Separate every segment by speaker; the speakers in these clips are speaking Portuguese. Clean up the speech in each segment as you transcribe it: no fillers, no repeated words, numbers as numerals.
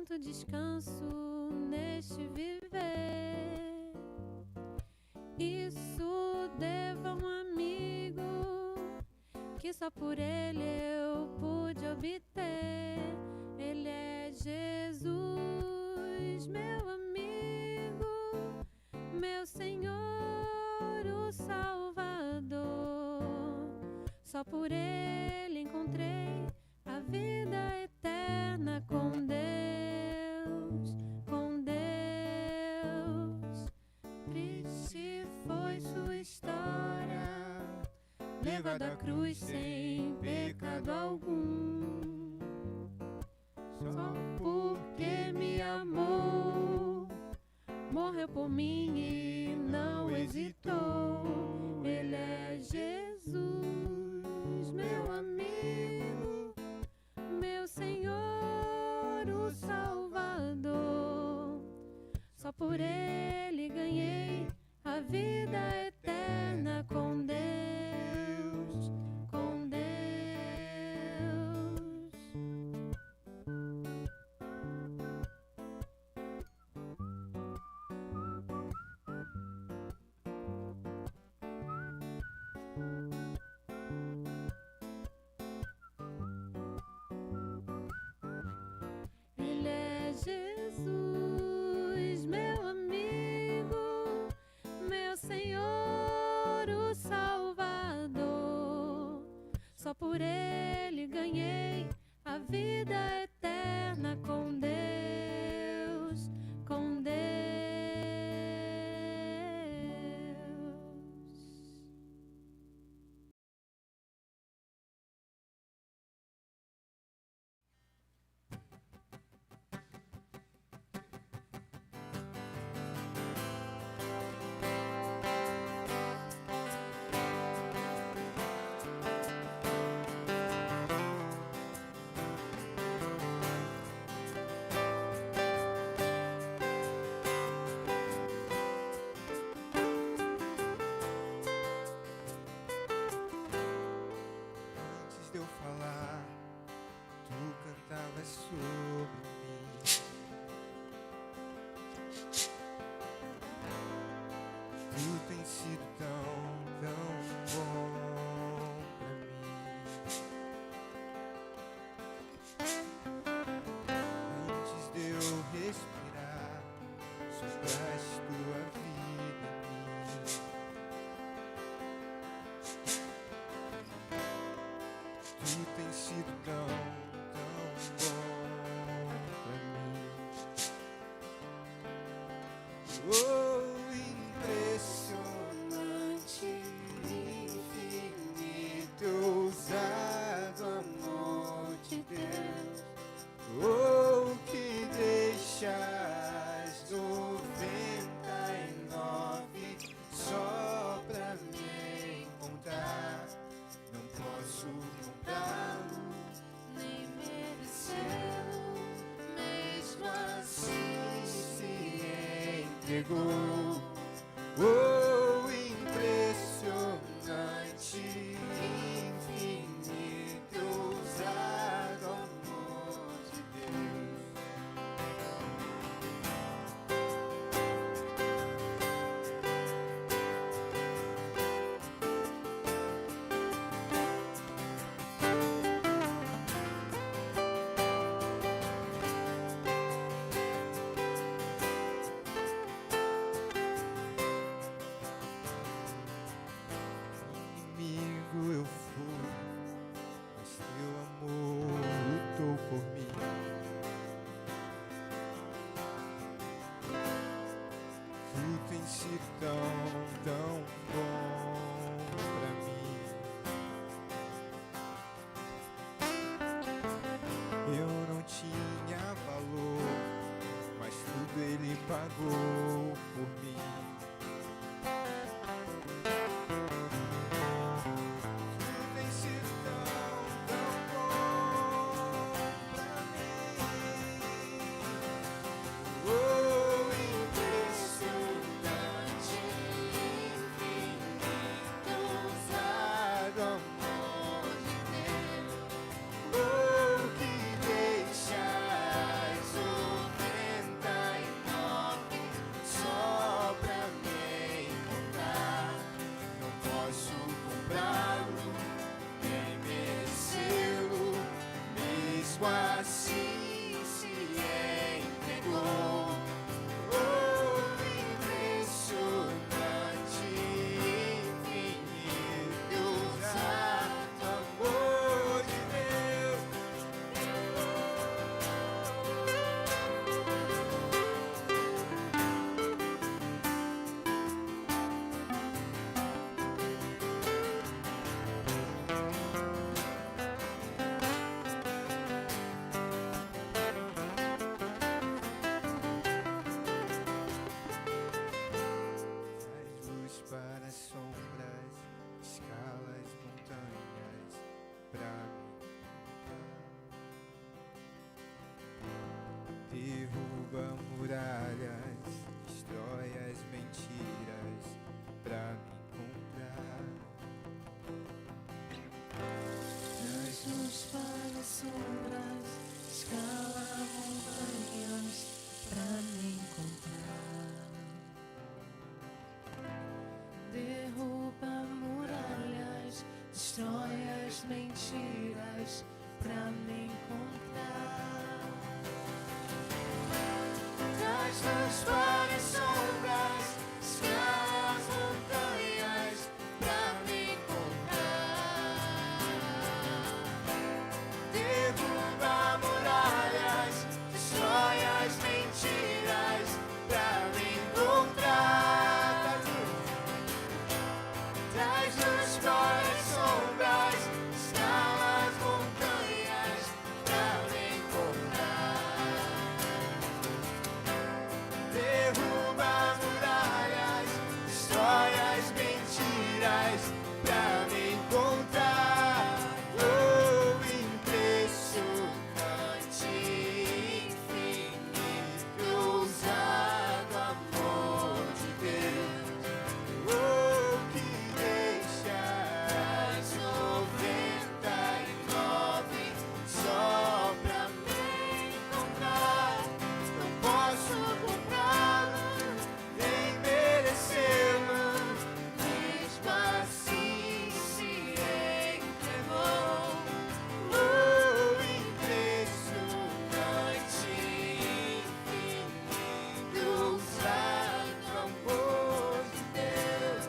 Speaker 1: encontro descanso neste viver. Isso devo a um amigo que só por ele eu pude obter. Ele é Jesus, meu amigo, meu Senhor, o Salvador. Só por ele encontrei a vida eterna com Deus, com Deus. Triste foi sua história, levado à cruz sem pecado algum. Só porque me amou, morreu por mim e não hesitou. Ele é Jesus, meu amigo, meu Senhor, o Salvador. Só por ele ganhei a vida eterna com Deus, com Deus. Ele é Jesus, meu amigo, meu Senhor, o Salvador. Só por ele ganhei a vida eterna com Deus, com Deus.
Speaker 2: Antes de eu falar, tu cantavas sobre mim. Tu tens sido tão bom pra mim. Antes de eu respirar, sopraste tua vida em mim. Tu tens sido tão bom pra mim. Oh, impressionante, infinito, ousado amor de Deus. Oh, que deixas 99 só pra me encontrar. Não posso contá-lo, nem merecê-lo, mesmo assim se entregou. Oh, impressionante, infinito, ousado amor de Deus. Inimigo eu fui, mas teu amor lutou por mim. Tu tens sido tão bom pra mim. Eu não tinha valor, mas tudo ele pagou por mim. Tu tens sido tão bom pra mim. Oh, impressionante, infinito, ousado amor de Deus. Oh, que deixas o para as sombras, escala as montanhas pra mim. Derruba muralhas, destrói as mentiras pra me encontrar.
Speaker 1: Traz-nos para as sombras, escala montanhas pra me encontrar. Derruba muralhas, destrói as mentiras pra me encontrar. Traz-nos para as sombras, escala as montanhas pra me encontrar. Derruba muralhas, destrói as mentiras pra me encontrar. Traz-nos para as sombras, escala as montanhas pra me encontrar. Derruba muralhas, destrói as mentiras pra me encontrar. Oh, impressionante, infinito, ousado amor de Deus. Oh, que deixa as 99 só pra me encontrar. Não posso comprá-lo, nem merecê-lo, mesmo assim se entregou. Oh, impressionante, infinito, ousado amor de Deus.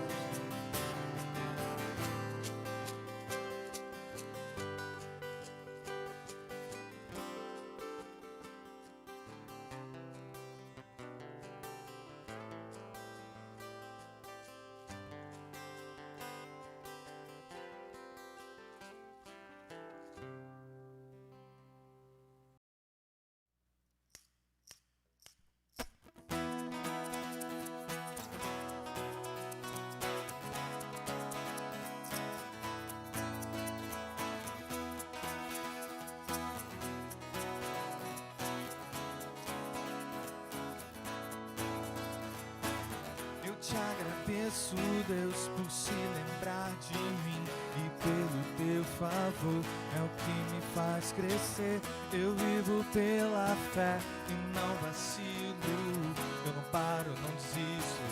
Speaker 2: Eu te agradeço, Deus, por se lembrar de mim e pelo teu favor. É o que me faz crescer. Eu vivo pela fé e não vacilo. Eu não paro, não desisto.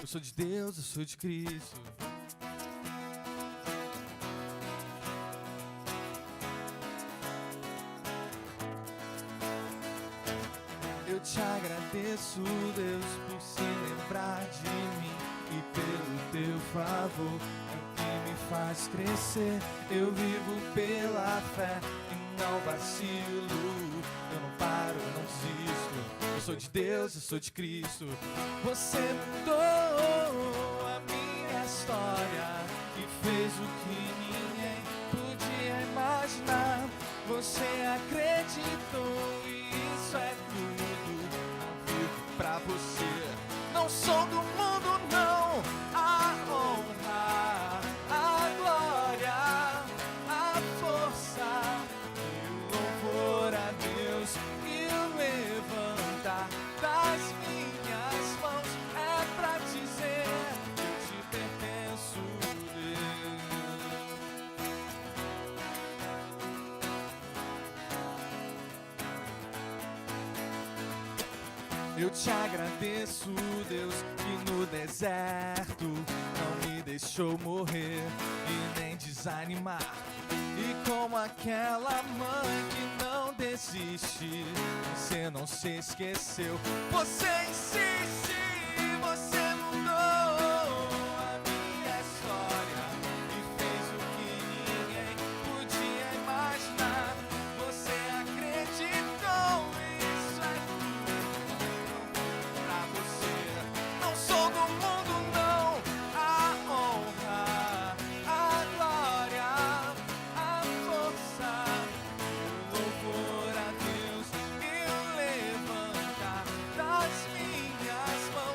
Speaker 2: Eu sou de Deus, eu sou de Cristo. Eu te agradeço, Deus, por se lembrar de mim e pelo teu favor. É o que me faz crescer. Eu vivo pela fé e não vacilo. Eu não paro, eu não desisto. Eu sou de Deus, eu sou de Cristo. Você mudou a minha história e fez o que ninguém podia imaginar. Você acreditou e isso é tudo. Pra você, não sou do mundo, não. A honra, a glória, a força e o louvor a Deus e o levantar das minhas mãos é pra dizer que eu te pertenço, Eu te agradeço, Deus, que no deserto não me deixou morrer e nem desanimar. E como aquela mãe que não desiste, você não se esqueceu. Você insiste, você mudou a minha história e fez o que ninguém podia imaginar. Você acreditou, isso é pra você. Não sou do mundo, não. A honra, a glória, a força, o louvor a Deus e o levantar das minhas mãos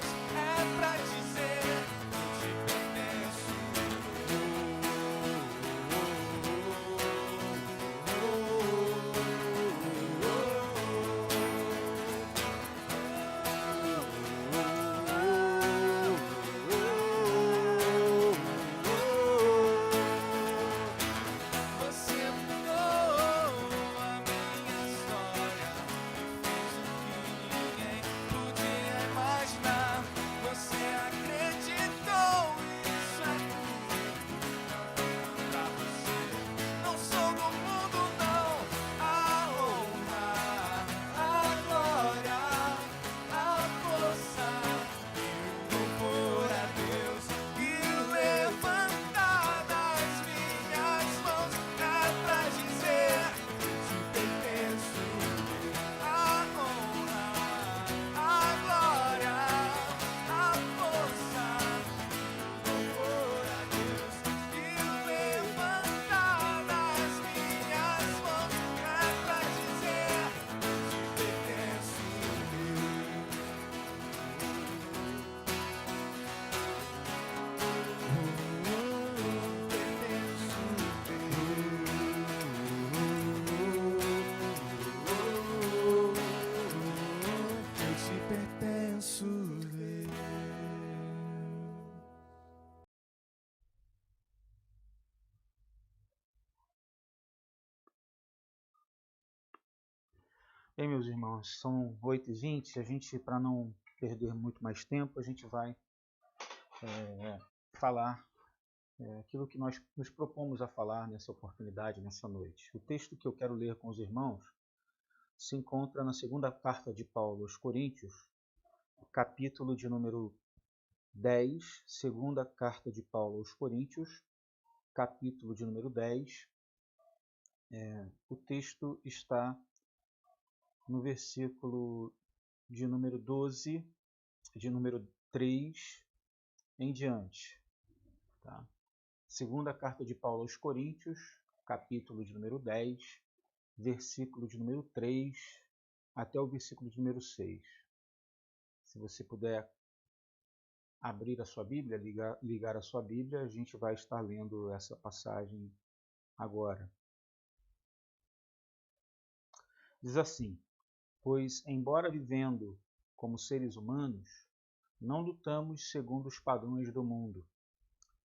Speaker 3: Bem, meus irmãos, são 8h20, a gente, para não perder muito mais tempo, a gente vai falar aquilo que nós nos propomos a falar nessa oportunidade, nessa noite. O texto que eu quero ler com os irmãos se encontra na segunda carta de Paulo aos Coríntios, capítulo de número 10, segunda carta de Paulo aos Coríntios, capítulo de número 10. O texto está no versículo de número 12, de número 3 em diante. Tá? Segunda carta de Paulo aos Coríntios, capítulo de número 10, versículo de número 3 até o versículo de número 6. Se você puder abrir a sua Bíblia, ligar a sua Bíblia, a gente vai estar lendo essa passagem agora. Diz assim: pois, embora vivendo como seres humanos, não lutamos segundo os padrões do mundo,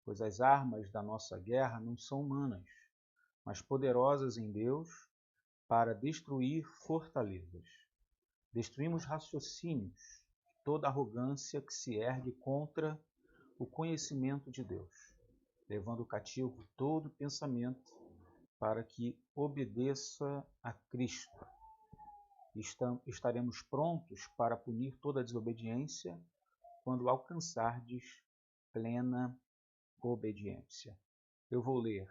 Speaker 3: pois as armas da nossa guerra não são humanas, mas poderosas em Deus para destruir fortalezas. Destruímos raciocínios, toda arrogância que se ergue contra o conhecimento de Deus, levando cativo todo pensamento para que obedeça a Cristo. Estaremos prontos para punir toda desobediência quando alcançardes plena obediência. Eu vou ler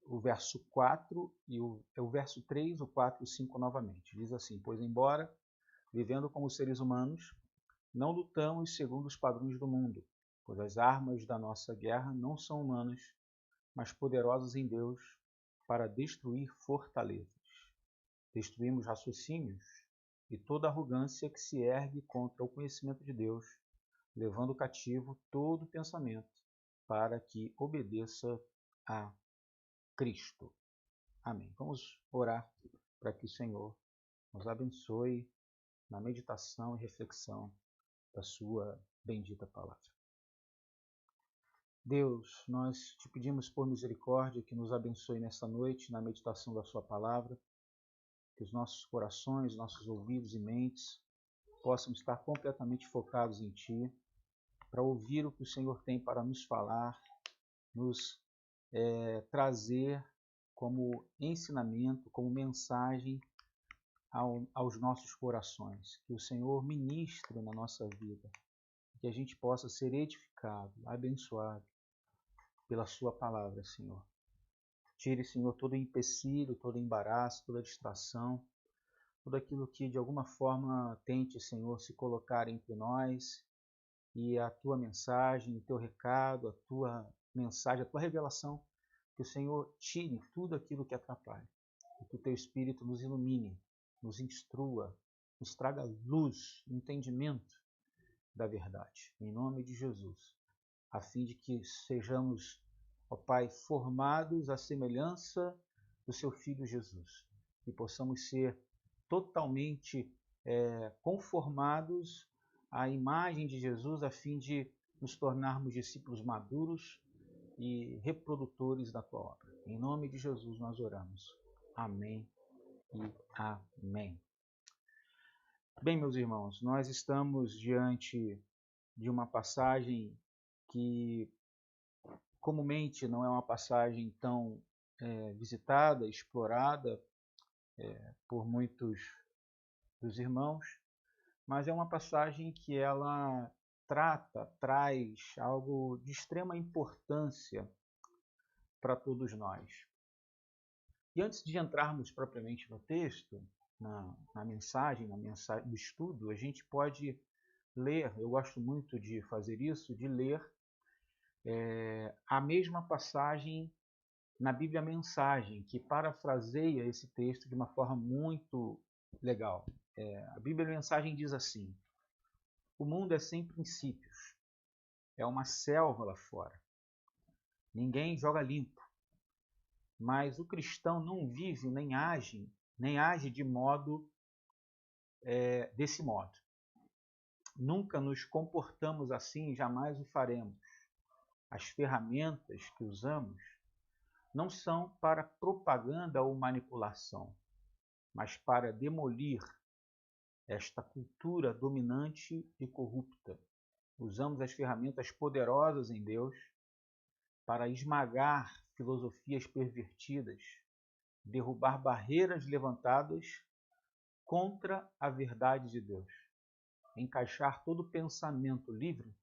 Speaker 3: o verso 4 e o verso 3, o 4 e o 5 novamente. Diz assim: pois embora, vivendo como seres humanos, não lutamos segundo os padrões do mundo, pois as armas da nossa guerra não são humanas, mas poderosas em Deus para destruir fortalezas. Destruímos raciocínios e toda arrogância que se ergue contra o conhecimento de Deus, levando cativo todo pensamento para que obedeça a Cristo. Amém. Vamos orar para que o Senhor nos abençoe na meditação e reflexão da sua bendita palavra. Deus, nós te pedimos por misericórdia que nos abençoe nesta noite na meditação da sua palavra, que os nossos corações, nossos ouvidos e mentes possam estar completamente focados em Ti, para ouvir o que o Senhor tem para nos falar, nos trazer como ensinamento, como mensagem aos nossos corações. Que o Senhor ministre na nossa vida, que a gente possa ser edificado, abençoado pela sua palavra, Senhor. Tire, Senhor, todo empecilho, todo embaraço, toda distração, tudo aquilo que de alguma forma tente, Senhor, se colocar entre nós e a tua mensagem, o teu recado, a tua mensagem, a tua revelação, que o Senhor tire tudo aquilo que atrapalha, que o teu Espírito nos ilumine, nos instrua, nos traga luz, entendimento da verdade, em nome de Jesus, a fim de que sejamos, ó Pai, formados à semelhança do seu Filho Jesus, e possamos ser totalmente conformados à imagem de Jesus, a fim de nos tornarmos discípulos maduros e reprodutores da tua obra. Em nome de Jesus nós oramos. Amém e amém. Bem, meus irmãos, nós estamos diante de uma passagem que comumente não é uma passagem tão visitada, explorada por muitos dos irmãos, mas é uma passagem que ela traz algo de extrema importância para todos nós. E antes de entrarmos propriamente no texto, na mensagem do estudo, a gente pode ler, eu gosto muito de fazer isso, de ler a mesma passagem na Bíblia Mensagem, que parafraseia esse texto de uma forma muito legal. A Bíblia Mensagem diz assim: o mundo é sem princípios, é uma selva lá fora. Ninguém joga limpo, mas o cristão não vive nem age de modo desse modo. Nunca nos comportamos assim e jamais o faremos. As ferramentas que usamos não são para propaganda ou manipulação, mas para demolir esta cultura dominante e corrupta. Usamos as ferramentas poderosas em Deus para esmagar filosofias pervertidas, derrubar barreiras levantadas contra a verdade de Deus, encaixar todo pensamento livre,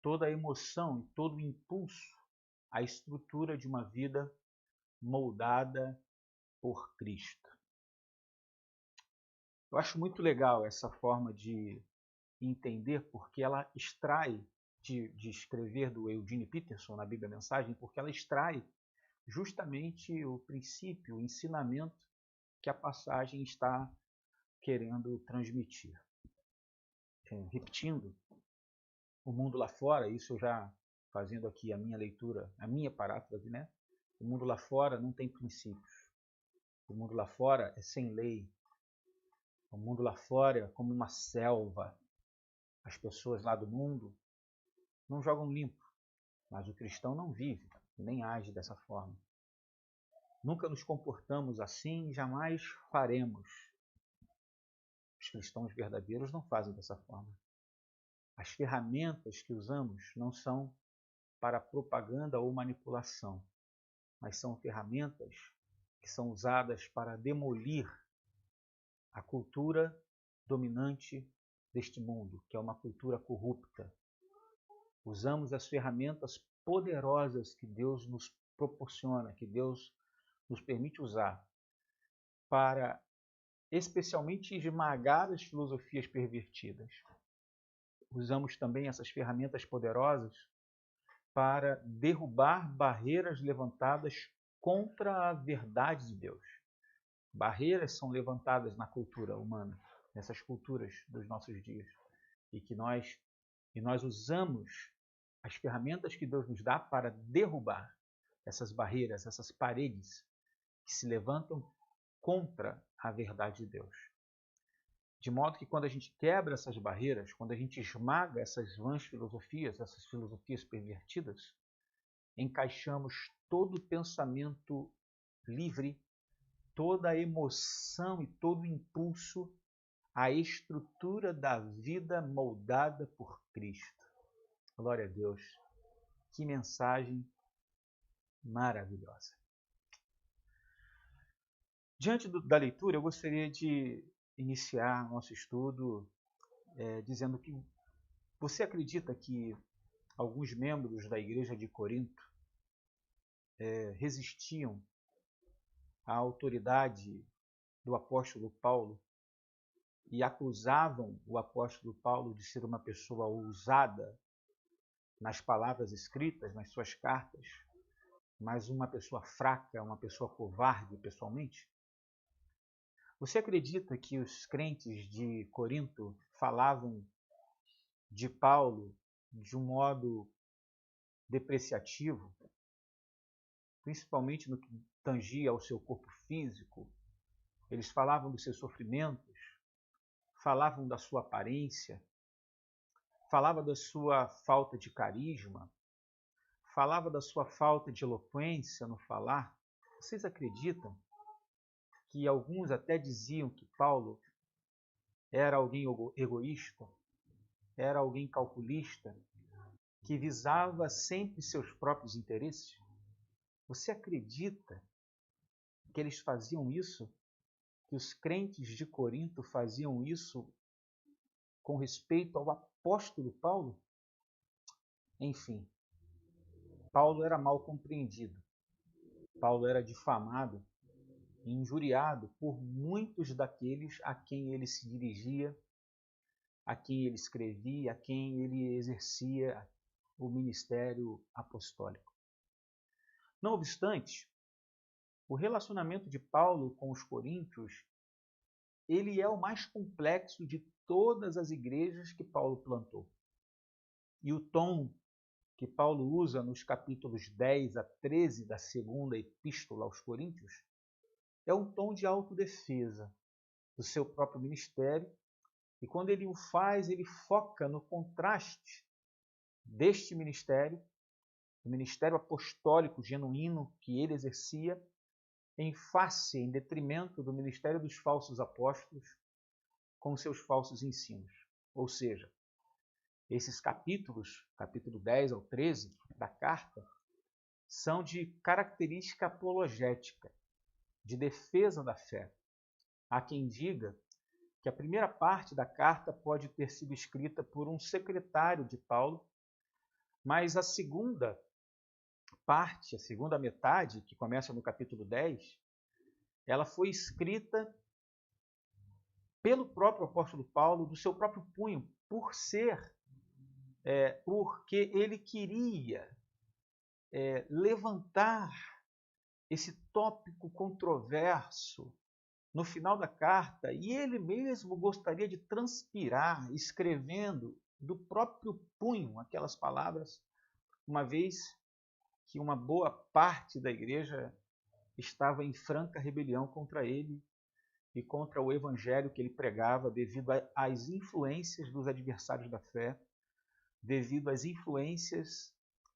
Speaker 3: toda emoção e todo impulso à estrutura de uma vida moldada por Cristo. Eu acho muito legal essa forma de entender, porque ela extrai, de escrever do Eugene Peterson na Bíblia Mensagem, porque ela extrai justamente o princípio, o ensinamento que a passagem está querendo transmitir. Repetindo, o mundo lá fora, isso eu já fazendo aqui a minha leitura, a minha paráfrase, né? O mundo lá fora não tem princípios. O mundo lá fora é sem lei. O mundo lá fora é como uma selva. As pessoas lá do mundo não jogam limpo, mas o cristão não vive, nem age dessa forma. Nunca nos comportamos assim e jamais faremos. Os cristãos verdadeiros não fazem dessa forma. As ferramentas que usamos não são para propaganda ou manipulação, mas são ferramentas que são usadas para demolir a cultura dominante deste mundo, que é uma cultura corrupta. Usamos as ferramentas poderosas que Deus nos proporciona, que Deus nos permite usar, para especialmente esmagar as filosofias pervertidas. Usamos também essas ferramentas poderosas para derrubar barreiras levantadas contra a verdade de Deus. Barreiras são levantadas na cultura humana, nessas culturas dos nossos dias, e nós usamos as ferramentas que Deus nos dá para derrubar essas barreiras, essas paredes que se levantam contra a verdade de Deus. De modo que quando a gente quebra essas barreiras, quando a gente esmaga essas vãs filosofias, essas filosofias pervertidas, encaixamos todo o pensamento livre, toda a emoção e todo o impulso à estrutura da vida moldada por Cristo. Glória a Deus. Que mensagem maravilhosa. Diante da leitura, eu gostaria de iniciar nosso estudo dizendo que você acredita que alguns membros da igreja de Corinto resistiam à autoridade do apóstolo Paulo e acusavam o apóstolo Paulo de ser uma pessoa ousada nas palavras escritas, nas suas cartas, mas uma pessoa fraca, uma pessoa covarde pessoalmente? Você acredita que os crentes de Corinto falavam de Paulo de um modo depreciativo, principalmente no que tangia ao seu corpo físico? Eles falavam dos seus sofrimentos, falavam da sua aparência, falavam da sua falta de carisma, falavam da sua falta de eloquência no falar. Vocês acreditam que alguns até diziam que Paulo era alguém egoísta, era alguém calculista, que visava sempre seus próprios interesses? Você acredita que eles faziam isso? Que os crentes de Corinto faziam isso com respeito ao apóstolo Paulo? Enfim, Paulo era mal compreendido. Paulo era difamado e injuriado por muitos daqueles a quem ele se dirigia, a quem ele escrevia, a quem ele exercia o ministério apostólico. Não obstante, o relacionamento de Paulo com os coríntios, ele é o mais complexo de todas as igrejas que Paulo plantou. E o tom que Paulo usa nos capítulos 10 a 13 da segunda epístola aos Coríntios é um tom de autodefesa do seu próprio ministério, e quando ele o faz, ele foca no contraste deste ministério, o ministério apostólico genuíno que ele exercia, em face, em detrimento do ministério dos falsos apóstolos com seus falsos ensinos. Ou seja, esses capítulos, capítulo 10 ao 13 da carta, são de característica apologética, de defesa da fé. Há quem diga que a primeira parte da carta pode ter sido escrita por um secretário de Paulo, mas a segunda parte, a segunda metade, que começa no capítulo 10, ela foi escrita pelo próprio apóstolo Paulo, do seu próprio punho, porque ele queria levantar esse tópico controverso no final da carta, e ele mesmo gostaria de transpirar, escrevendo do próprio punho aquelas palavras, uma vez que uma boa parte da igreja estava em franca rebelião contra ele e contra o evangelho que ele pregava, devido às influências dos adversários da fé, devido às influências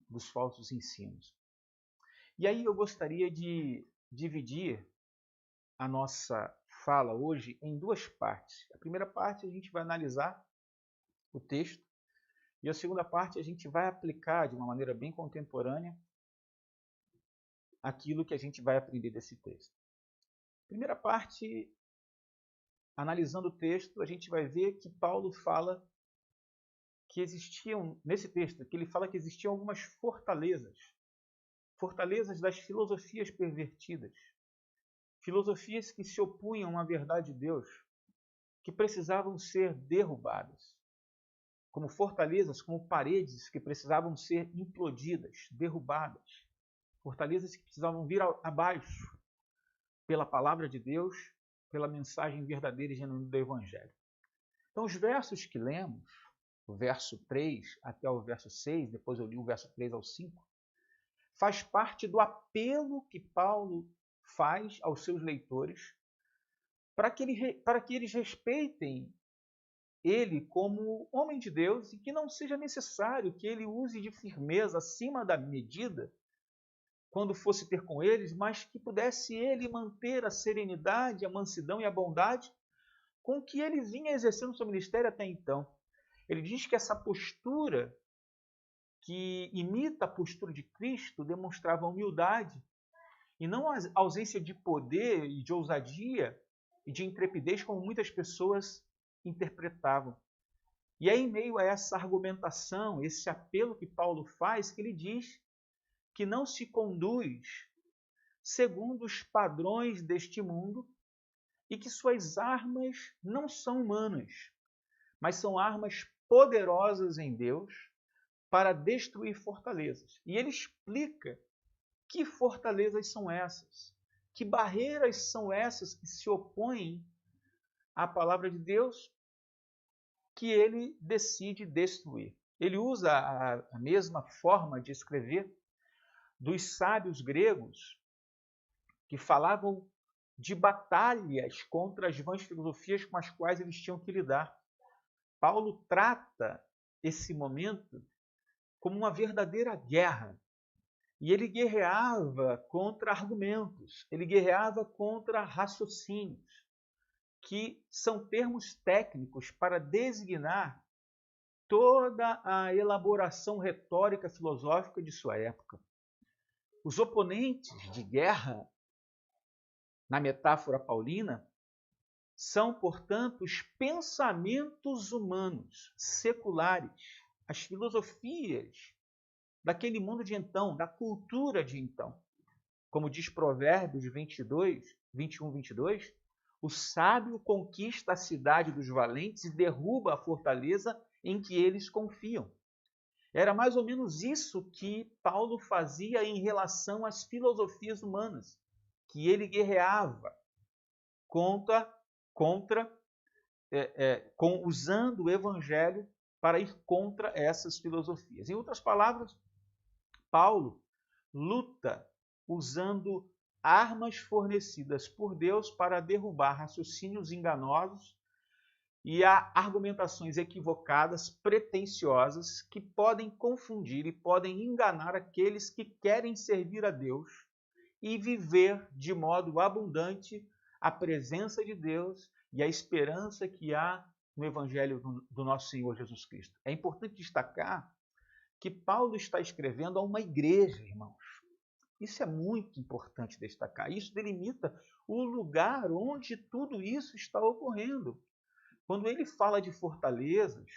Speaker 3: dos falsos ensinos. E aí eu gostaria de dividir a nossa fala hoje em duas partes. A primeira parte a gente vai analisar o texto, e a segunda parte a gente vai aplicar de uma maneira bem contemporânea aquilo que a gente vai aprender desse texto. Primeira parte, analisando o texto, a gente vai ver que Paulo fala que existiam, nesse texto, que ele fala que existiam algumas fortalezas das filosofias pervertidas, filosofias que se opunham à verdade de Deus, que precisavam ser derrubadas, como fortalezas, como paredes que precisavam ser implodidas, derrubadas, fortalezas que precisavam vir abaixo pela palavra de Deus, pela mensagem verdadeira e genuína do Evangelho. Então, os versos que lemos, o verso 3 até o verso 6, depois eu li o verso 3 ao 5, faz parte do apelo que Paulo faz aos seus leitores para que eles respeitem ele como homem de Deus e que não seja necessário que ele use de firmeza acima da medida quando fosse ter com eles, mas que pudesse ele manter a serenidade, a mansidão e a bondade com que ele vinha exercendo seu ministério até então. Ele diz que essa postura, que imita a postura de Cristo, demonstrava humildade e não a ausência de poder e de ousadia e de intrepidez como muitas pessoas interpretavam. E é em meio a essa argumentação, esse apelo que Paulo faz, que ele diz que não se conduz segundo os padrões deste mundo e que suas armas não são humanas, mas são armas poderosas em Deus para destruir fortalezas. E ele explica que fortalezas são essas, que barreiras são essas que se opõem à palavra de Deus, que ele decide destruir. Ele usa a mesma forma de escrever dos sábios gregos que falavam de batalhas contra as vãs filosofias com as quais eles tinham que lidar. Paulo trata esse momento como uma verdadeira guerra. E ele guerreava contra argumentos, ele guerreava contra raciocínios, que são termos técnicos para designar toda a elaboração retórica filosófica de sua época. Os oponentes de guerra, na metáfora paulina, são, portanto, os pensamentos humanos, seculares, as filosofias daquele mundo de então, da cultura de então. Como diz Provérbios 21, 22, o sábio conquista a cidade dos valentes e derruba a fortaleza em que eles confiam. Era mais ou menos isso que Paulo fazia em relação às filosofias humanas, que ele guerreava usando o evangelho para ir contra essas filosofias. Em outras palavras, Paulo luta usando armas fornecidas por Deus para derrubar raciocínios enganosos e argumentações equivocadas, pretensiosas, que podem confundir e podem enganar aqueles que querem servir a Deus e viver de modo abundante a presença de Deus e a esperança que há no Evangelho do nosso Senhor Jesus Cristo. É importante destacar que Paulo está escrevendo a uma igreja, irmãos. Isso é muito importante destacar. Isso delimita o lugar onde tudo isso está ocorrendo. Quando ele fala de fortalezas,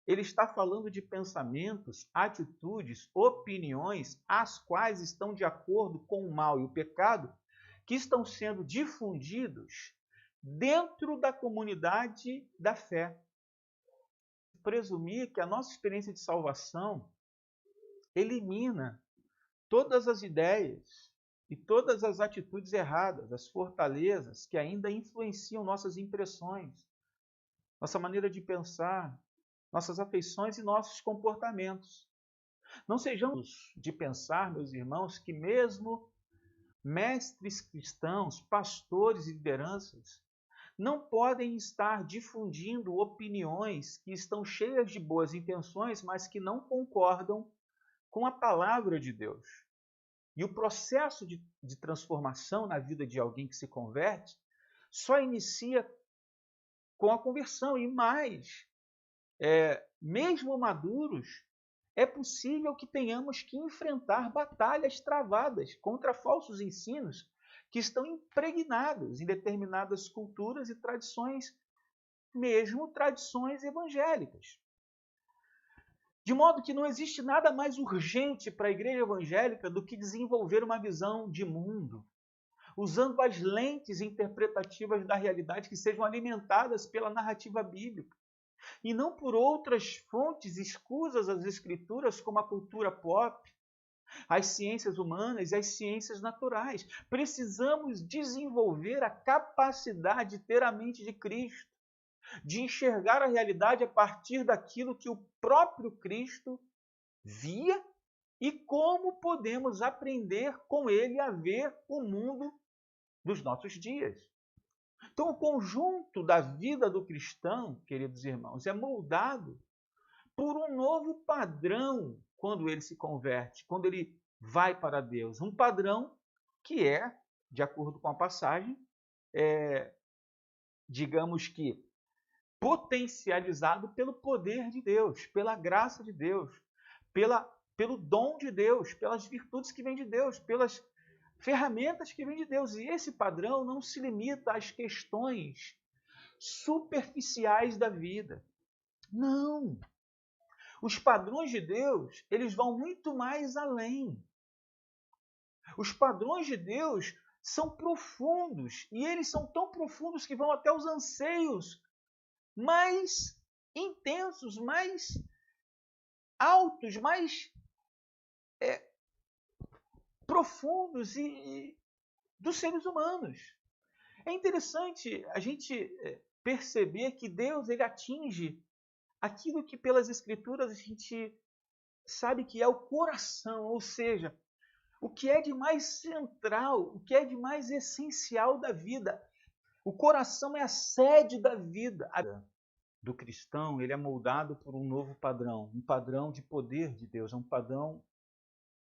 Speaker 3: ele está falando de pensamentos, atitudes, opiniões, as quais estão de acordo com o mal e o pecado, que estão sendo difundidos dentro da comunidade da fé. Presumir que a nossa experiência de salvação elimina todas as ideias e todas as atitudes erradas, as fortalezas que ainda influenciam nossas impressões, nossa maneira de pensar, nossas afeições e nossos comportamentos. Não sejamos de pensar, meus irmãos, que mesmo mestres cristãos, pastores e lideranças não podem estar difundindo opiniões que estão cheias de boas intenções, mas que não concordam com a palavra de Deus. E o processo de transformação na vida de alguém que se converte só inicia com a conversão. E mais, mesmo maduros, é possível que tenhamos que enfrentar batalhas travadas contra falsos ensinos que estão impregnados em determinadas culturas e tradições, mesmo tradições evangélicas. De modo que não existe nada mais urgente para a igreja evangélica do que desenvolver uma visão de mundo, usando as lentes interpretativas da realidade que sejam alimentadas pela narrativa bíblica, e não por outras fontes escusas às escrituras, como a cultura pop, as ciências humanas e as ciências naturais. Precisamos desenvolver a capacidade de ter a mente de Cristo, de enxergar a realidade a partir daquilo que o próprio Cristo via e como podemos aprender com ele a ver o mundo dos nossos dias. Então, o conjunto da vida do cristão, queridos irmãos, é moldado por um novo padrão quando ele se converte, quando ele vai para Deus. Um padrão que é, de acordo com a passagem, digamos que potencializado pelo poder de Deus, pela graça de Deus, pelo dom de Deus, pelas virtudes que vêm de Deus, pelas ferramentas que vêm de Deus. E esse padrão não se limita às questões superficiais da vida. Não! Os padrões de Deus, eles vão muito mais além. Os padrões de Deus são profundos, e eles são tão profundos que vão até os anseios mais intensos, mais altos, mais profundos e dos seres humanos. É interessante a gente perceber que Deus ele atinge aquilo que pelas Escrituras a gente sabe que é o coração, ou seja, o que é de mais central, o que é de mais essencial da vida. O coração é a sede da vida. Do cristão, ele é moldado por um novo padrão, um padrão de poder de Deus, um padrão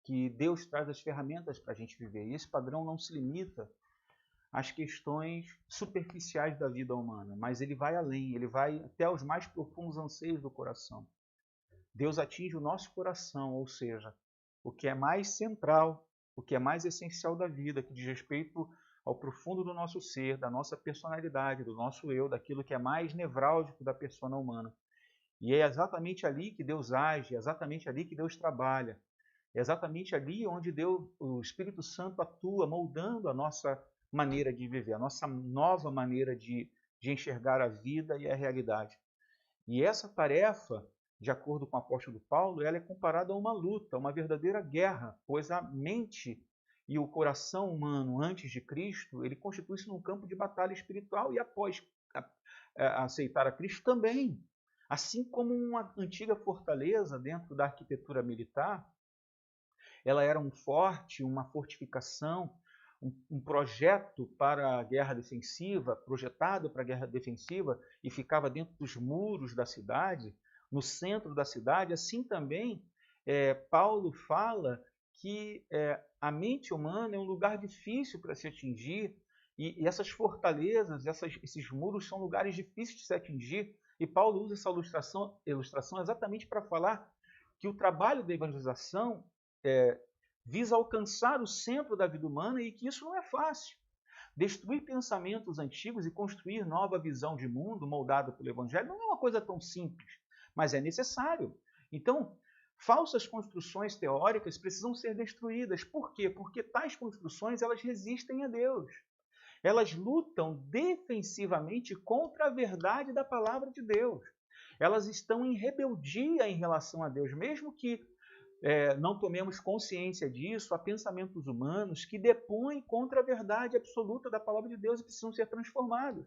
Speaker 3: que Deus traz as ferramentas para a gente viver. E esse padrão não se limita às questões superficiais da vida humana, mas ele vai além, ele vai até os mais profundos anseios do coração. Deus atinge o nosso coração, ou seja, o que é mais central, o que é mais essencial da vida, que diz respeito ao profundo do nosso ser, da nossa personalidade, do nosso eu, daquilo que é mais nevrálgico da persona humana. E é exatamente ali que Deus age, é exatamente ali que Deus trabalha, é exatamente ali onde o Espírito Santo atua, moldando a nossa maneira de viver, a nossa nova maneira de enxergar a vida e a realidade. E essa tarefa, de acordo com o apóstolo Paulo, ela é comparada a uma luta, uma verdadeira guerra, pois a mente e o coração humano antes de Cristo, ele constitui-se num campo de batalha espiritual e após aceitar a Cristo também. Assim como uma antiga fortaleza dentro da arquitetura militar, ela era um forte, uma fortificação, um projeto para a guerra defensiva, projetado para a guerra defensiva e ficava dentro dos muros da cidade, no centro da cidade. Assim também, Paulo fala que a mente humana é um lugar difícil para se atingir, e essas fortalezas, esses muros são lugares difíceis de se atingir, e Paulo usa essa ilustração exatamente para falar que o trabalho da evangelização visa alcançar o centro da vida humana e que isso não é fácil. Destruir pensamentos antigos e construir nova visão de mundo moldada pelo Evangelho não é uma coisa tão simples, mas é necessário. Então, falsas construções teóricas precisam ser destruídas. Por quê? Porque tais construções elas resistem a Deus. Elas lutam defensivamente contra a verdade da palavra de Deus. Elas estão em rebeldia em relação a Deus, mesmo que não tomemos consciência disso. Há pensamentos humanos que depõem contra a verdade absoluta da palavra de Deus e precisam ser transformados.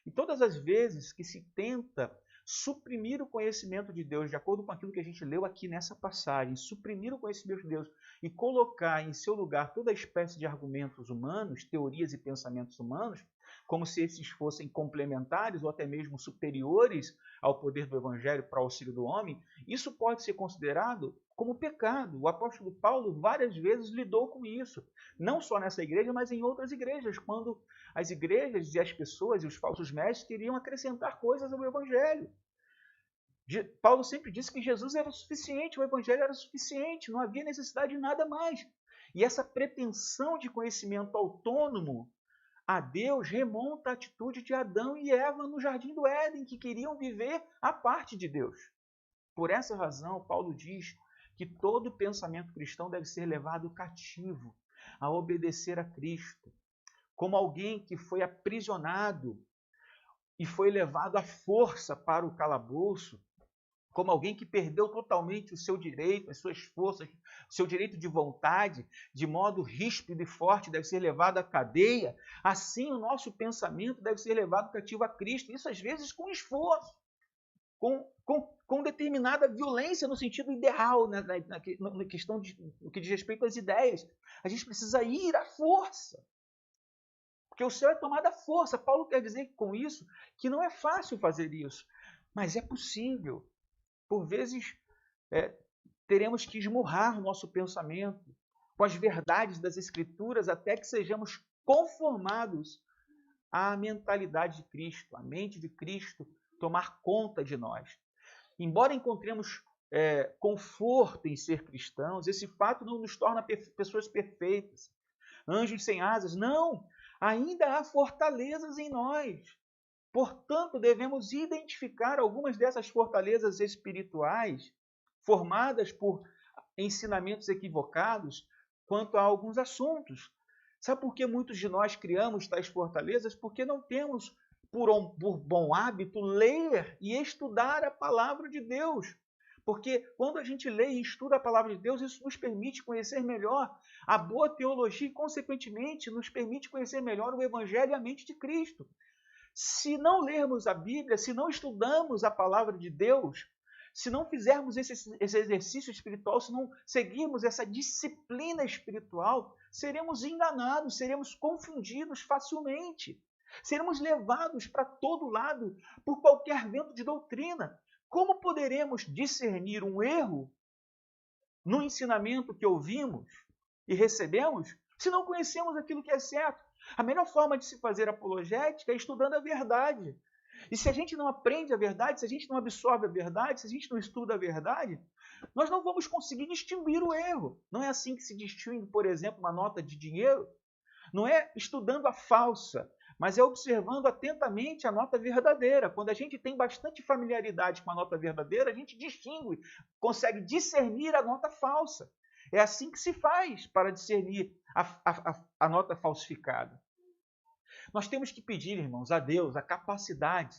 Speaker 3: E todas as vezes que se tenta suprimir o conhecimento de Deus, de acordo com aquilo que a gente leu aqui nessa passagem, suprimir o conhecimento de Deus e colocar em seu lugar toda espécie de argumentos humanos, teorias e pensamentos humanos, como se esses fossem complementares ou até mesmo superiores ao poder do Evangelho para o auxílio do homem, isso pode ser considerado como pecado. O apóstolo Paulo várias vezes lidou com isso, não só nessa igreja, mas em outras igrejas, quando as igrejas e as pessoas e os falsos mestres queriam acrescentar coisas ao Evangelho. Paulo sempre disse que Jesus era suficiente, o Evangelho era suficiente, não havia necessidade de nada mais. E essa pretensão de conhecimento autônomo a Deus remonta à atitude de Adão e Eva no Jardim do Éden, que queriam viver à parte de Deus. Por essa razão, Paulo diz que todo pensamento cristão deve ser levado cativo a obedecer a Cristo, como alguém que foi aprisionado e foi levado à força para o calabouço, como alguém que perdeu totalmente o seu direito, as suas forças, o seu direito de vontade, de modo ríspido e forte, deve ser levado à cadeia. Assim, o nosso pensamento deve ser levado cativo a Cristo, isso às vezes com esforço, com determinada violência no sentido ideal, né, na questão no que diz respeito às ideias. A gente precisa ir à força, porque o céu é tomado à força. Paulo quer dizer com isso que não é fácil fazer isso, mas é possível. Por vezes, teremos que esmurrar nosso pensamento com as verdades das Escrituras até que sejamos conformados à mentalidade de Cristo, à mente de Cristo tomar conta de nós. Embora encontremos conforto em ser cristãos, esse fato não nos torna pessoas perfeitas, anjos sem asas. Não! Ainda há fortalezas em nós. Portanto, devemos identificar algumas dessas fortalezas espirituais formadas por ensinamentos equivocados quanto a alguns assuntos. Sabe por que muitos de nós criamos tais fortalezas? Porque não temos, por bom hábito, ler e estudar a palavra de Deus. Porque quando a gente lê e estuda a palavra de Deus, isso nos permite conhecer melhor a boa teologia e, consequentemente, nos permite conhecer melhor o Evangelho e a mente de Cristo. Se não lermos a Bíblia, se não estudamos a palavra de Deus, se não fizermos esse exercício espiritual, se não seguirmos essa disciplina espiritual, seremos enganados, seremos confundidos facilmente, seremos levados para todo lado por qualquer vento de doutrina. Como poderemos discernir um erro no ensinamento que ouvimos e recebemos se não conhecemos aquilo que é certo? A melhor forma de se fazer apologética é estudando a verdade. E se a gente não aprende a verdade, se a gente não absorve a verdade, se a gente não estuda a verdade, nós não vamos conseguir distinguir o erro. Não é assim que se distingue, por exemplo, uma nota de dinheiro. Não é estudando a falsa, mas é observando atentamente a nota verdadeira. Quando a gente tem bastante familiaridade com a nota verdadeira, a gente distingue, consegue discernir a nota falsa. É assim que se faz para discernir a nota falsificada. Nós temos que pedir, irmãos, a Deus a capacidade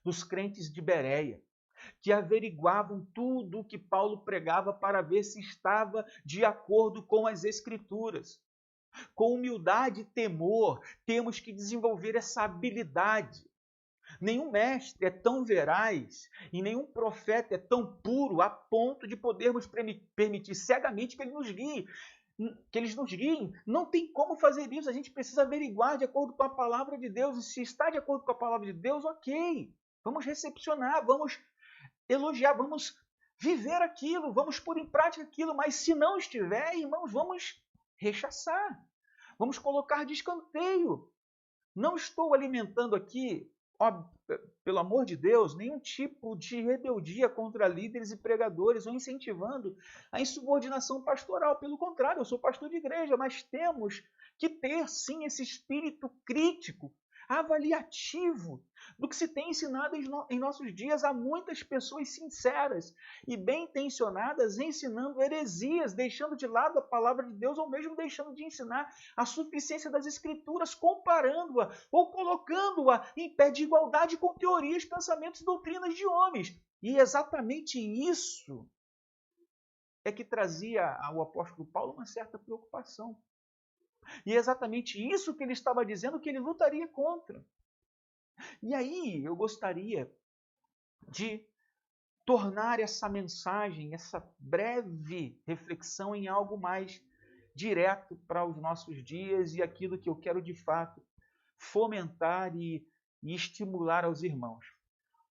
Speaker 3: dos crentes de Bereia, que averiguavam tudo o que Paulo pregava para ver se estava de acordo com as Escrituras. Com humildade e temor, temos que desenvolver essa habilidade. Nenhum mestre é tão veraz e nenhum profeta é tão puro a ponto de podermos permitir cegamente que eles nos guiem. Não tem como fazer isso. A gente precisa averiguar de acordo com a palavra de Deus. E se está de acordo com a palavra de Deus, ok. Vamos recepcionar, vamos elogiar, vamos viver aquilo, vamos pôr em prática aquilo, mas se não estiver, irmãos, vamos rechaçar, vamos colocar de escanteio. Não estou alimentando aqui, ó, pelo amor de Deus, nenhum tipo de rebeldia contra líderes e pregadores ou incentivando a insubordinação pastoral. Pelo contrário, eu sou pastor de igreja, mas temos que ter, sim, esse espírito crítico, avaliativo do que se tem ensinado em nossos dias a muitas pessoas sinceras e bem-intencionadas ensinando heresias, deixando de lado a palavra de Deus ou mesmo deixando de ensinar a suficiência das Escrituras, comparando-a ou colocando-a em pé de igualdade com teorias, pensamentos e doutrinas de homens. E exatamente isso é que trazia ao apóstolo Paulo uma certa preocupação. E é exatamente isso que ele estava dizendo que ele lutaria contra. E aí eu gostaria de tornar essa mensagem, essa breve reflexão em algo mais direto para os nossos dias e aquilo que eu quero de fato fomentar e estimular aos irmãos.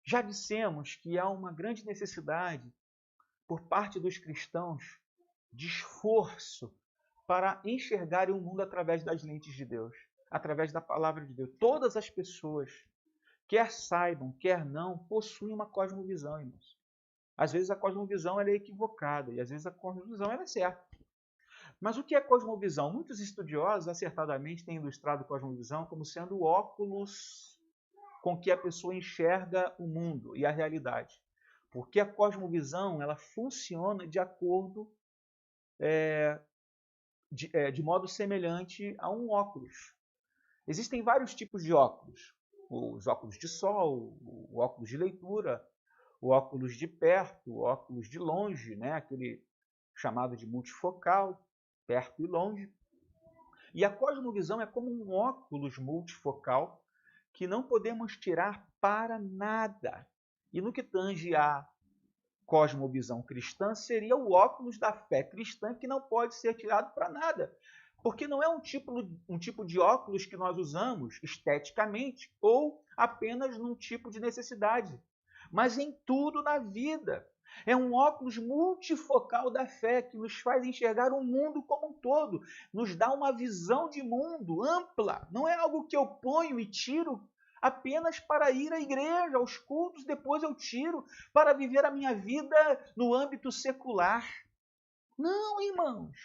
Speaker 3: Já dissemos que há uma grande necessidade por parte dos cristãos de esforço para enxergarem o mundo através das lentes de Deus, através da palavra de Deus. Todas as pessoas, quer saibam, quer não, possuem uma cosmovisão, irmãos. Às vezes a cosmovisão ela é equivocada e às vezes a cosmovisão ela é certa. Mas o que é cosmovisão? Muitos estudiosos acertadamente têm ilustrado cosmovisão como sendo o óculos com que a pessoa enxerga o mundo e a realidade. Porque a cosmovisão ela funciona de acordo de modo semelhante a um óculos. Existem vários tipos de óculos. Os óculos de sol, o óculos de leitura, o óculos de perto, o óculos de longe, né? Aquele chamado de multifocal, perto e longe. E a cosmovisão é como um óculos multifocal que não podemos tirar para nada. E no que tange a cosmovisão cristã, seria o óculos da fé cristã que não pode ser tirado para nada. Porque não é um tipo de óculos que nós usamos esteticamente ou apenas num tipo de necessidade, mas em tudo na vida. É um óculos multifocal da fé que nos faz enxergar o mundo como um todo, nos dá uma visão de mundo ampla. Não é algo que eu ponho e tiro apenas para ir à igreja, aos cultos, depois eu tiro para viver a minha vida no âmbito secular. Não, irmãos.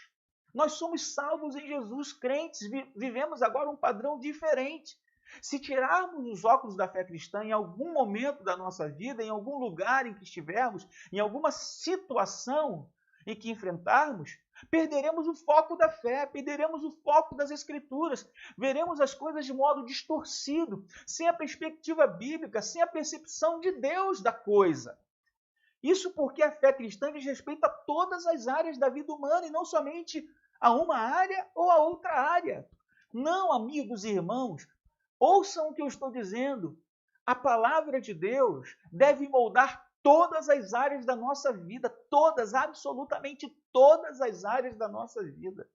Speaker 3: Nós somos salvos em Jesus, crentes, vivemos agora um padrão diferente. Se tirarmos os óculos da fé cristã em algum momento da nossa vida, em algum lugar em que estivermos, em alguma situação em que enfrentarmos, perderemos o foco da fé, perderemos o foco das Escrituras, veremos as coisas de modo distorcido, sem a perspectiva bíblica, sem a percepção de Deus da coisa. Isso porque a fé cristã diz respeito a todas as áreas da vida humana e não somente a uma área ou a outra área. Não, amigos e irmãos, ouçam o que eu estou dizendo. A palavra de Deus deve moldar todas as áreas da nossa vida, todas, absolutamente todas as áreas da nossa vida.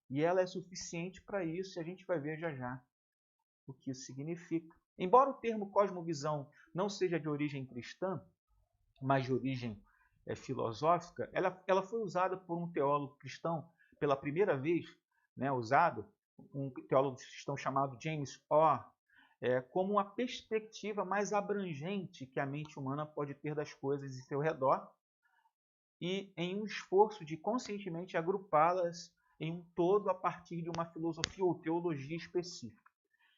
Speaker 3: E ela é suficiente para isso, e a gente vai ver já já o que isso significa. Embora o termo cosmovisão não seja de origem cristã, mas de origem filosófica, ela foi usada por um teólogo cristão pela primeira vez, um teólogo cristão chamado James Orr, como uma perspectiva mais abrangente que a mente humana pode ter das coisas em seu redor e em um esforço de conscientemente agrupá-las em um todo a partir de uma filosofia ou teologia específica.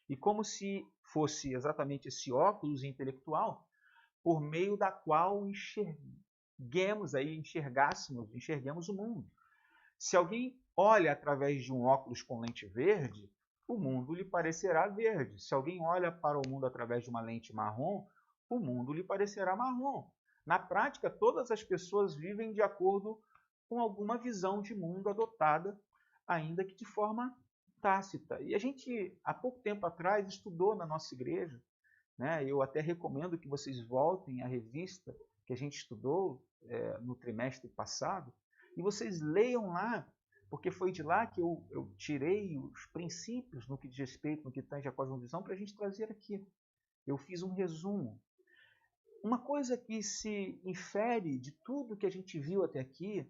Speaker 3: E como se fosse exatamente esse óculos intelectual por meio da qual enxerguemos o mundo. Se alguém olha através de um óculos com lente verde, o mundo lhe parecerá verde. Se alguém olha para o mundo através de uma lente marrom, o mundo lhe parecerá marrom. Na prática, todas as pessoas vivem de acordo com alguma visão de mundo adotada, ainda que de forma tácita. E a gente, há pouco tempo atrás, estudou na nossa igreja, eu até recomendo que vocês voltem à revista que a gente estudou no trimestre passado, e vocês leiam lá, porque foi de lá que eu tirei os princípios no que diz respeito, no que tange a cosmovisão, para a gente trazer aqui. Eu fiz um resumo. uma coisa que se infere de tudo que a gente viu até aqui,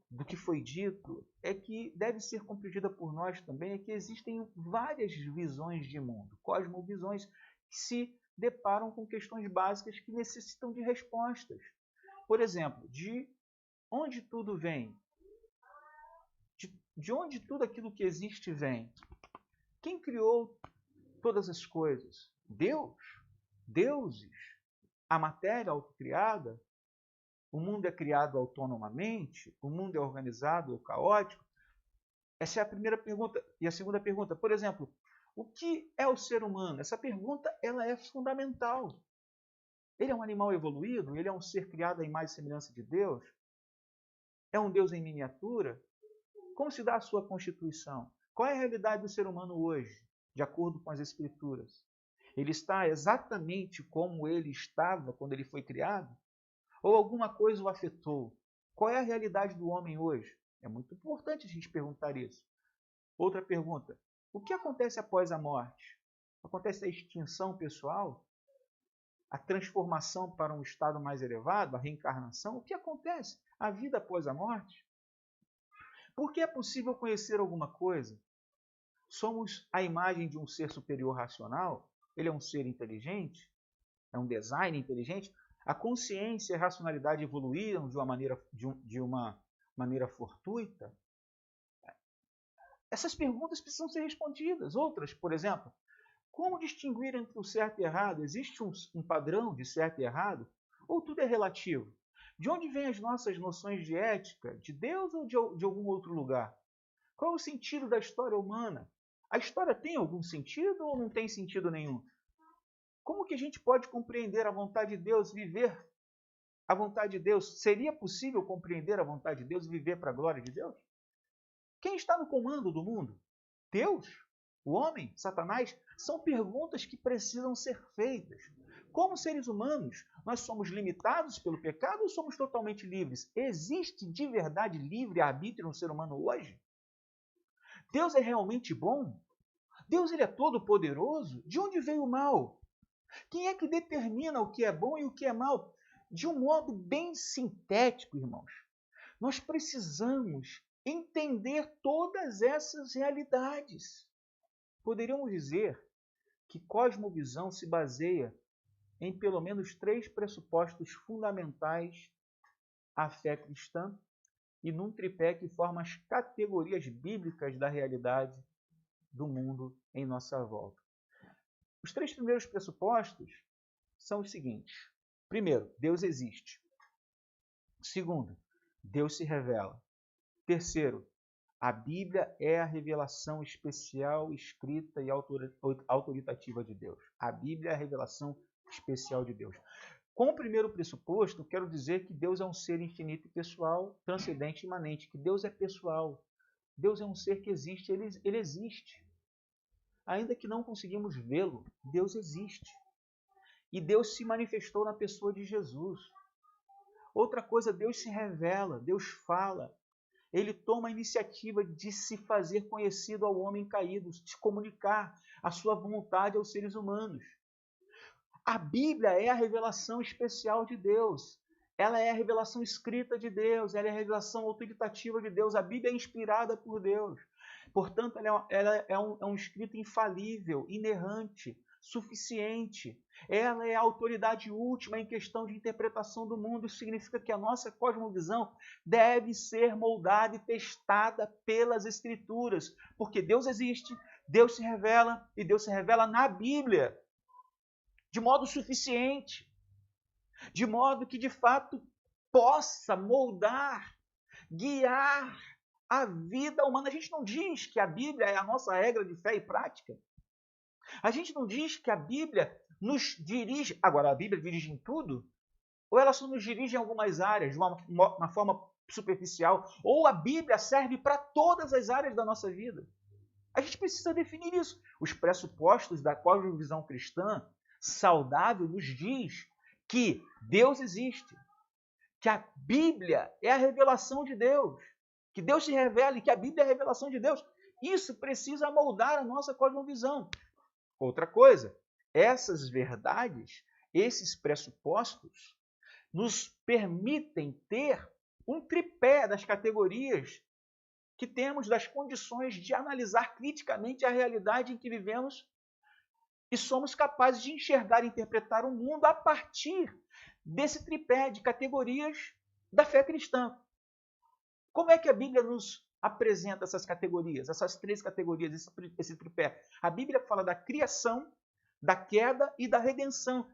Speaker 3: do que foi dito, é que deve ser compreendida por nós também, é que existem várias visões de mundo, cosmovisões, que se deparam com questões básicas que necessitam de respostas. Por exemplo, de onde tudo vem? De onde tudo aquilo que existe vem? Quem criou todas as coisas? Deus? Deuses? A matéria autocriada? O mundo é criado autonomamente? O mundo é organizado ou caótico? Essa é a primeira pergunta. E a segunda pergunta, por exemplo, o que é o ser humano? Essa pergunta ela é fundamental. Ele é um animal evoluído? Ele é um ser criado à imagem e semelhança de Deus? É um Deus em miniatura? Como se dá a sua constituição? Qual é a realidade do ser humano hoje, de acordo com as Escrituras? Ele está exatamente como ele estava quando ele foi criado? Ou alguma coisa o afetou? Qual é a realidade do homem hoje? É muito importante a gente perguntar isso. Outra pergunta. O que acontece após a morte? Acontece a extinção pessoal? A transformação para um estado mais elevado? A reencarnação? O que acontece? A vida após a morte? Por que é possível conhecer alguma coisa? Somos a imagem de um ser superior racional? Ele é um ser inteligente? É um design inteligente? A consciência e a racionalidade evoluíram de uma maneira fortuita? Essas perguntas precisam ser respondidas. Outras, por exemplo, como distinguir entre o certo e o errado? Existe um padrão de certo e errado? Ou tudo é relativo? De onde vêm as nossas noções de ética? De Deus ou de algum outro lugar? Qual é o sentido da história humana? A história tem algum sentido ou não tem sentido nenhum? Como que a gente pode compreender a vontade de Deus, viver a vontade de Deus? Seria possível compreender a vontade de Deus e viver para a glória de Deus? Quem está no comando do mundo? Deus? O homem? Satanás? São perguntas que precisam ser feitas. Como seres humanos, nós somos limitados pelo pecado ou somos totalmente livres? Existe de verdade livre-arbítrio no ser humano hoje? Deus é realmente bom? Deus ele é todo-poderoso? De onde veio o mal? Quem é que determina o que é bom e o que é mal? De um modo bem sintético, irmãos. Nós precisamos entender todas essas realidades. Poderíamos dizer que cosmovisão se baseia em pelo menos 3 pressupostos fundamentais à fé cristã e num tripé que forma as categorias bíblicas da realidade do mundo em nossa volta. Os 3 primeiros pressupostos são os seguintes. Primeiro, Deus existe. Segundo, Deus se revela. Terceiro, a Bíblia é a revelação especial, escrita e autoritativa de Deus. A Bíblia é a revelação especial de Deus. Com o primeiro pressuposto, quero dizer que Deus é um ser infinito e pessoal, transcendente e imanente, que Deus é pessoal. Deus é um ser que existe, ele existe. Ainda que não conseguimos vê-lo, Deus existe. E Deus se manifestou na pessoa de Jesus. Outra coisa, Deus se revela, Deus fala. Ele toma a iniciativa de se fazer conhecido ao homem caído, de comunicar a sua vontade aos seres humanos. A Bíblia é a revelação especial de Deus. Ela é a revelação escrita de Deus, ela é a revelação autoritativa de Deus. A Bíblia é inspirada por Deus. Portanto, ela é um escrito infalível, inerrante, suficiente. Ela é a autoridade última em questão de interpretação do mundo. Isso significa que a nossa cosmovisão deve ser moldada e testada pelas Escrituras, porque Deus existe, Deus se revela e Deus se revela na Bíblia, de modo suficiente, de modo que de fato possa moldar, guiar a vida humana. A gente não diz que a Bíblia é a nossa regra de fé e prática. A gente não diz que a Bíblia nos dirige. Agora, a Bíblia dirige em tudo? Ou ela só nos dirige em algumas áreas, de uma forma superficial? Ou a Bíblia serve para todas as áreas da nossa vida? A gente precisa definir isso. Os pressupostos da cosmovisão cristã saudável nos diz que Deus existe, que a Bíblia é a revelação de Deus, que Deus se revela e que a Bíblia é a revelação de Deus. Isso precisa moldar a nossa cosmovisão. Outra coisa, essas verdades, esses pressupostos nos permitem ter um tripé das categorias que temos, das condições de analisar criticamente a realidade em que vivemos e somos capazes de enxergar e interpretar o mundo a partir desse tripé de categorias da fé cristã. Como é que a Bíblia nos apresenta essas categorias, essas três categorias, esse tripé? A Bíblia fala da criação, da queda e da redenção.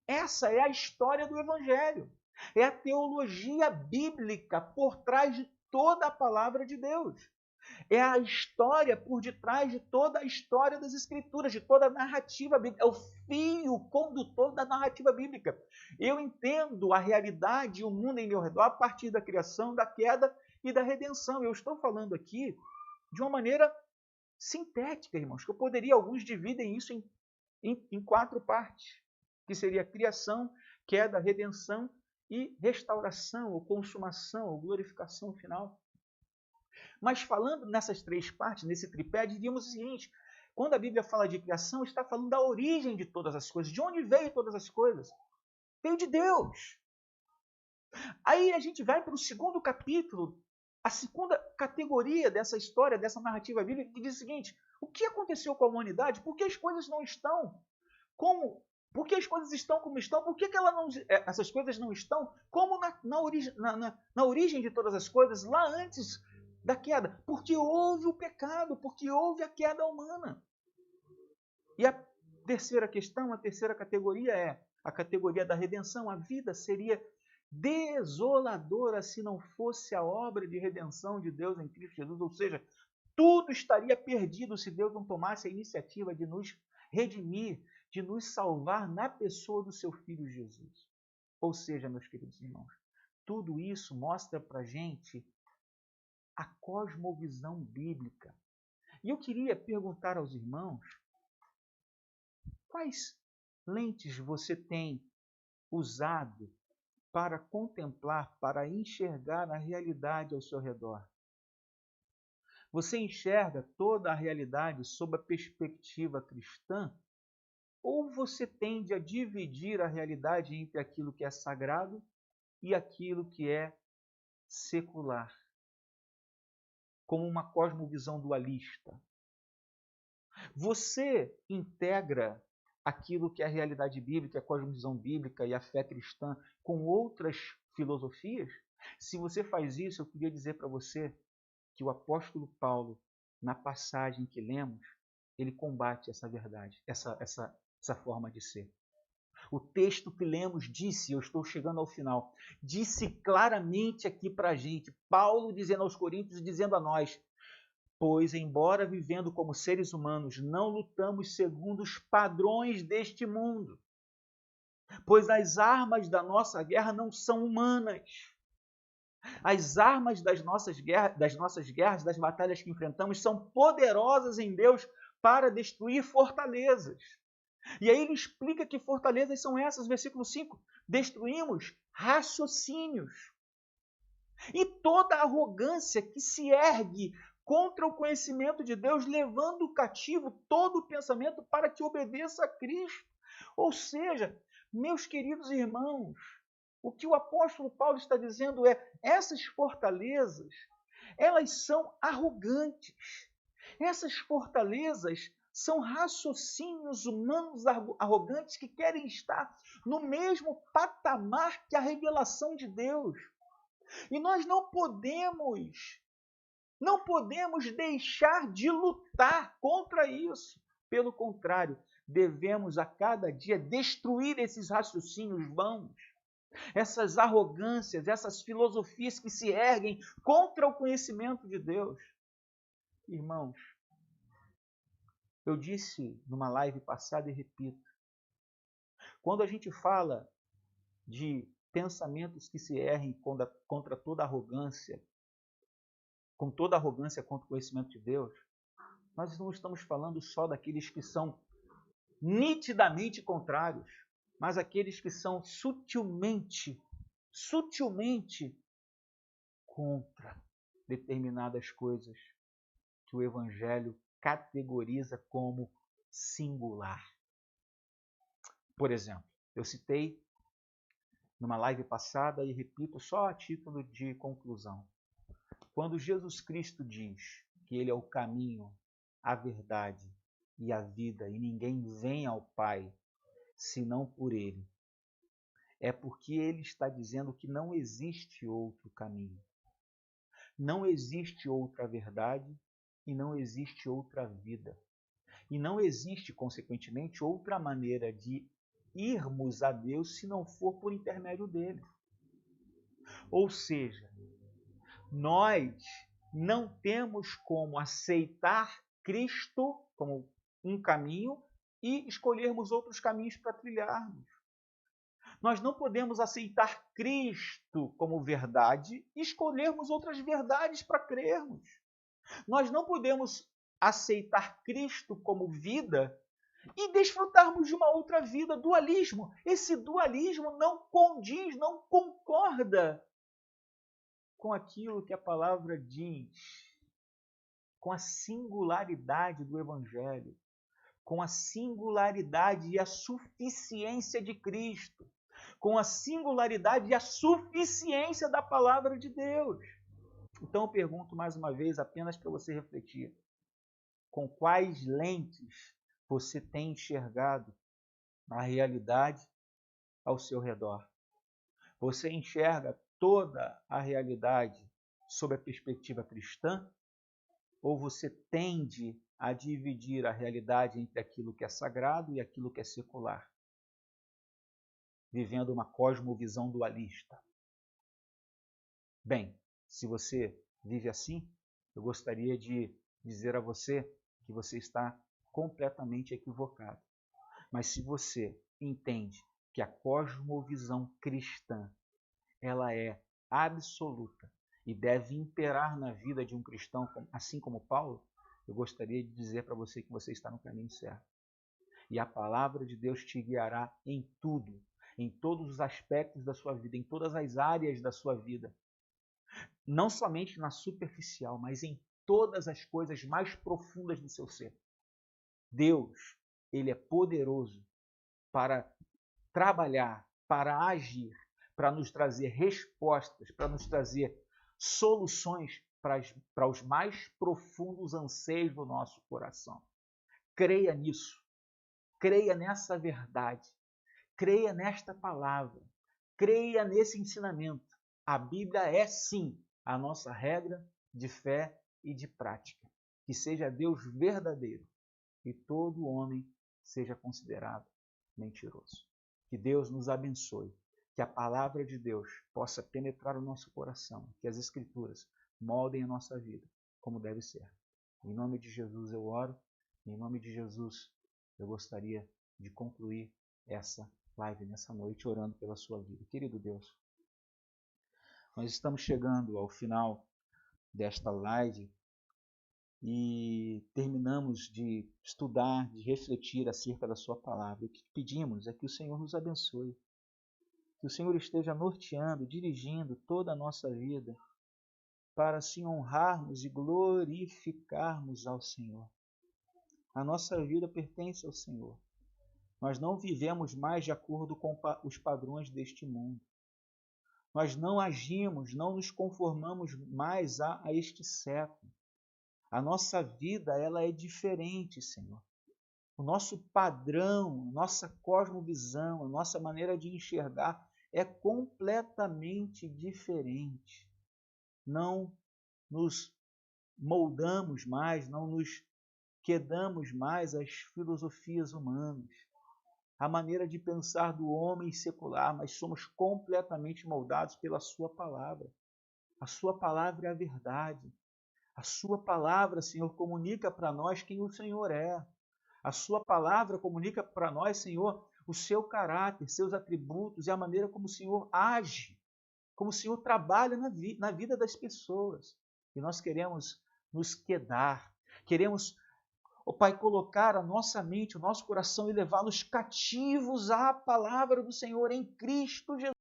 Speaker 3: Essa é a história do Evangelho. É a teologia bíblica por trás de toda a palavra de Deus. É a história por detrás de toda a história das Escrituras, de toda a narrativa bíblica. É o fio condutor da narrativa bíblica. Eu entendo a realidade e o mundo em meu redor a partir da criação, da queda e da redenção. Eu estou falando aqui de uma maneira sintética, irmãos, que eu poderia, alguns dividem isso em quatro partes, que seria criação, queda, redenção e restauração, ou consumação, ou glorificação final. Mas falando nessas três partes, nesse tripé, diríamos o seguinte: quando a Bíblia fala de criação, está falando da origem de todas as coisas. De onde veio todas as coisas? Veio de Deus. Aí a gente vai para o segundo capítulo, a segunda categoria dessa história, dessa narrativa bíblica, que diz o seguinte: o que aconteceu com a humanidade? Por que as coisas não estão como... Por que as coisas estão como estão? Por que essas coisas não estão como na origem de todas as coisas, lá antes da queda? Porque houve o pecado, porque houve a queda humana. E a terceira questão, a terceira categoria é a categoria da redenção. A vida seria desoladora se não fosse a obra de redenção de Deus em Cristo Jesus. Ou seja, tudo estaria perdido se Deus não tomasse a iniciativa de nos redimir, de nos salvar na pessoa do seu Filho Jesus. Ou seja, meus queridos irmãos, tudo isso mostra para a gente a cosmovisão bíblica. E eu queria perguntar aos irmãos, quais lentes você tem usado para contemplar, para enxergar a realidade ao seu redor? Você enxerga toda a realidade sob a perspectiva cristã? Ou você tende a dividir a realidade entre aquilo que é sagrado e aquilo que é secular, como uma cosmovisão dualista? Você integra aquilo que é a realidade bíblica, a cosmovisão bíblica e a fé cristã com outras filosofias? Se você faz isso, eu queria dizer para você que o apóstolo Paulo, na passagem que lemos, ele combate essa verdade, essa forma de ser. O texto que lemos disse, eu estou chegando ao final, disse claramente aqui para a gente, Paulo dizendo aos Coríntios, dizendo a nós: pois, embora vivendo como seres humanos, não lutamos segundo os padrões deste mundo, pois as armas da nossa guerra não são humanas. As armas das nossas guerras, das batalhas que enfrentamos, são poderosas em Deus para destruir fortalezas. E aí ele explica que fortalezas são essas, versículo 5. Destruímos raciocínios e toda arrogância que se ergue contra o conhecimento de Deus, levando cativo todo o pensamento para que obedeça a Cristo. Ou seja, meus queridos irmãos, o que o apóstolo Paulo está dizendo é: essas fortalezas, elas são arrogantes. Essas fortalezas são raciocínios humanos arrogantes que querem estar no mesmo patamar que a revelação de Deus. E nós não podemos deixar de lutar contra isso. Pelo contrário, devemos a cada dia destruir esses raciocínios vãos, essas arrogâncias, essas filosofias que se erguem contra o conhecimento de Deus. Irmãos, eu disse numa live passada e repito, quando a gente fala de pensamentos que se erguem contra toda arrogância, com toda arrogância contra o conhecimento de Deus, nós não estamos falando só daqueles que são nitidamente contrários, mas aqueles que são sutilmente contra determinadas coisas que o Evangelho categoriza como singular. Por exemplo, Eu citei numa live passada e repito só a título de conclusão. Quando Jesus Cristo diz que Ele é o caminho, a verdade e a vida, e ninguém vem ao Pai senão por Ele, é porque Ele está dizendo que não existe outro caminho, não existe outra verdade e não existe outra vida. E não existe, consequentemente, outra maneira de irmos a Deus se não for por intermédio dele. Ou seja, nós não temos como aceitar Cristo como um caminho e escolhermos outros caminhos para trilharmos. Nós não podemos aceitar Cristo como verdade e escolhermos outras verdades para crermos. Nós não podemos aceitar Cristo como vida e desfrutarmos de uma outra vida, dualismo. Esse dualismo não condiz, não concorda com aquilo que a palavra diz, com a singularidade do Evangelho, com a singularidade e a suficiência de Cristo, com a singularidade e a suficiência da palavra de Deus. Então eu pergunto mais uma vez, apenas para você refletir, com quais lentes você tem enxergado a realidade ao seu redor? Você enxerga toda a realidade sob a perspectiva cristã? Ou você tende a dividir a realidade entre aquilo que é sagrado e aquilo que é secular, vivendo uma cosmovisão dualista? Bem, se você vive assim, eu gostaria de dizer a você que você está completamente equivocado. Mas se você entende que a cosmovisão cristã ela é absoluta e deve imperar na vida de um cristão, assim como Paulo, eu gostaria de dizer para você que você está no caminho certo. E a palavra de Deus te guiará em tudo, em todos os aspectos da sua vida, em todas as áreas da sua vida. Não somente na superficial, mas em todas as coisas mais profundas do seu ser. Deus, Ele é poderoso para trabalhar, para agir, para nos trazer respostas, para nos trazer soluções para os mais profundos anseios do nosso coração. Creia nisso, creia nessa verdade, creia nesta palavra, creia nesse ensinamento. A Bíblia é sim a nossa regra de fé e de prática. Que seja Deus verdadeiro e todo homem seja considerado mentiroso. Que Deus nos abençoe, que a palavra de Deus possa penetrar o nosso coração, que as Escrituras moldem a nossa vida como deve ser. Em nome de Jesus eu oro, em nome de Jesus eu gostaria de concluir essa live nessa noite orando pela sua vida. Querido Deus, nós estamos chegando ao final desta live e terminamos de estudar, de refletir acerca da sua palavra. O que pedimos é que o Senhor nos abençoe, que o Senhor esteja norteando, dirigindo toda a nossa vida para assim honrarmos e glorificarmos ao Senhor. A nossa vida pertence ao Senhor. Nós não vivemos mais de acordo com os padrões deste mundo. Nós não agimos, não nos conformamos mais a este século. A nossa vida, ela é diferente, Senhor. O nosso padrão, nossa cosmovisão, a nossa maneira de enxergar é completamente diferente. Não nos moldamos mais, não nos quedamos mais às filosofias humanas, à maneira de pensar do homem secular, mas somos completamente moldados pela sua palavra. A sua palavra é a verdade. A sua palavra, Senhor, comunica para nós quem o Senhor é. A sua palavra comunica para nós, Senhor, o seu caráter, seus atributos e a maneira como o Senhor age, como o Senhor trabalha na vida das pessoas. E nós queremos nos quedar, queremos, ó Pai, colocar a nossa mente, o nosso coração e levá-los cativos à palavra do Senhor em Cristo Jesus.